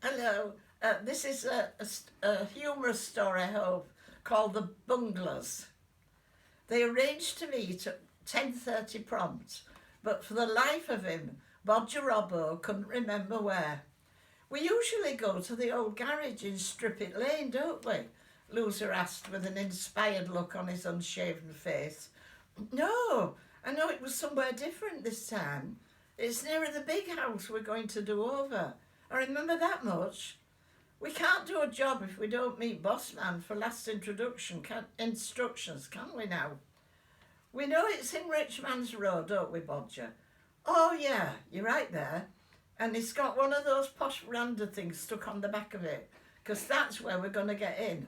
Hello. This is a humorous story, I hope, called The Bunglers. They arranged to meet at 10:30 prompt, but for the life of him, Bodger Robbo couldn't remember where. We usually go to the old garage in Strippet Lane, don't we? Loser asked with an inspired look on his unshaven face. No, I know it was somewhere different this time. It's nearer the big house we're going to do over. I remember that much. We can't do a job if we don't meet Bossman for last instructions, can we now? We know it's in Rich Man's Road, don't we, Bodger? Oh, yeah, you're right there. And it's got one of those posh veranda things stuck on the back of it, because that's where we're going to get in.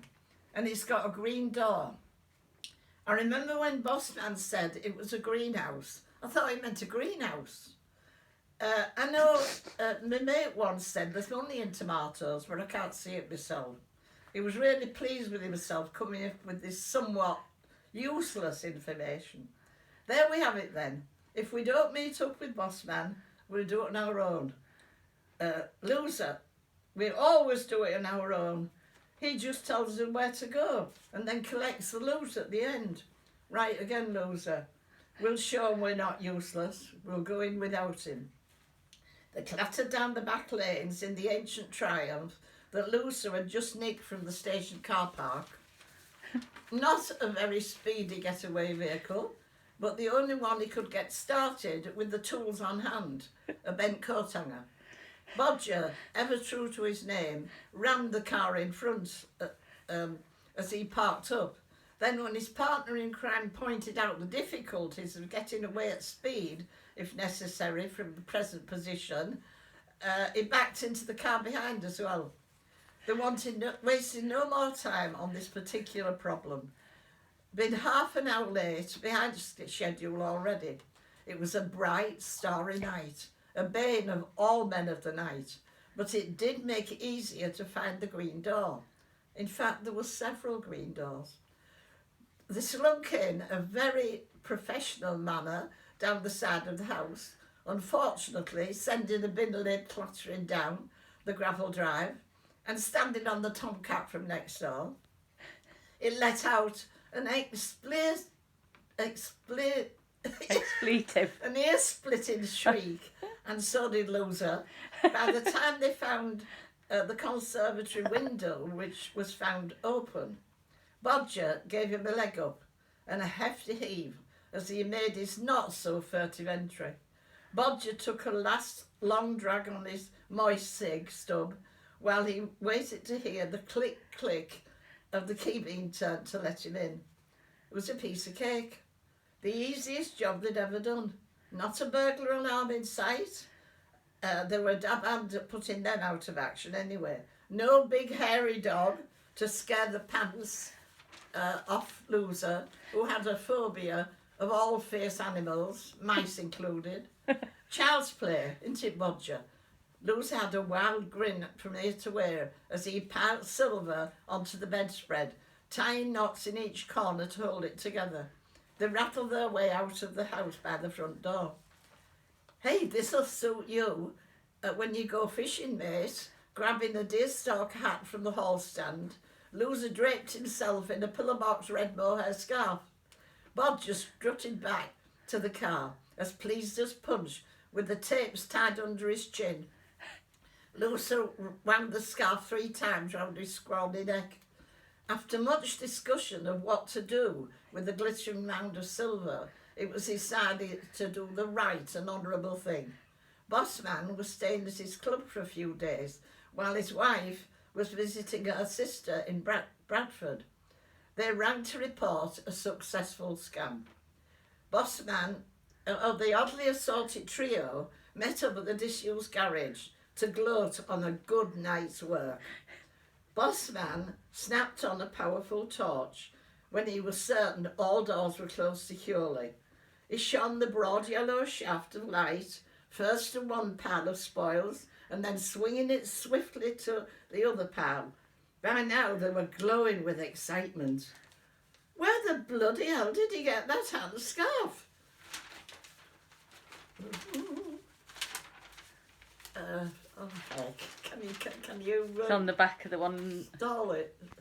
And it's got a green door. I remember when Bossman said it was a greenhouse. I thought he meant a greenhouse. I know my mate once said there's money in tomatoes, but I can't see it myself. He was really pleased with himself coming up with this somewhat useless information. There we have it then. If we don't meet up with Bossman, we'll do it on our own. Loser, we'll always do it on our own. He just tells us where to go and then collects the loot at the end. Right again, Loser. We'll show him we're not useless. We'll go in without him. They clattered down the back lanes in the ancient Triumph that Loser had just nicked from the station car park. Not a very speedy getaway vehicle, but the only one he could get started with the tools on hand, a bent coat hanger. Bodger, ever true to his name, rammed the car in front as he parked up. Then when his partner in crime pointed out the difficulties of getting away at speed, if necessary, from the present position, he backed into the car behind as well. They wasted no more time on this particular problem. Been half an hour late, behind schedule already. It was a bright, starry night, a bane of all men of the night, but it did make it easier to find the green door. In fact, there were several green doors. They slunk in a very professional manner down the side of the house, unfortunately sending the bin lid clattering down the gravel drive and standing on the tomcat from next door. It let out an expletive, an ear-splitting shriek, and so did Loser. By the time they found the conservatory window, which was found open, Bodger gave him a leg up and a hefty heave as he made his not-so-furtive entry. Bodger took a last long drag on his moist cig stub while he waited to hear the click-click of the key being turned to let him in. It was a piece of cake. The easiest job they'd ever done. Not a burglar alarm in sight. They were dab hand at putting them out of action anyway. No big hairy dog to scare the pants off Loser, who had a phobia of all fierce animals, mice included. Child's play, isn't it, Bodger? Loser had a wild grin from ear to ear as he piled silver onto the bedspread, tying knots in each corner to hold it together. They rattled their way out of the house by the front door. Hey, this'll suit you when you go fishing, mate. Grabbing a deerstalk hat from the hall stand, Loser draped himself in a pillowbox red mohair scarf. Bodger strutted back to the car, as pleased as Punch, with the tapes tied under his chin. Loser wound the scarf 3 times round his scrawny neck. After much discussion of what to do with the glittering mound of silver, it was decided to do the right and honourable thing. Bossman was staying at his club for a few days, while his wife was visiting her sister in Bradford. They rang to report a successful scam. Bossman of the oddly assorted trio met up at the disused garage to gloat on a good night's work. Bossman snapped on a powerful torch when he was certain all doors were closed securely. He shone the broad yellow shaft of light first to one pile of spoils and then swinging it swiftly to the other pile. By now they were glowing with excitement. Where the bloody hell did he get that hand scarf? Oh heck. Can you It's on the back of the one. doll it?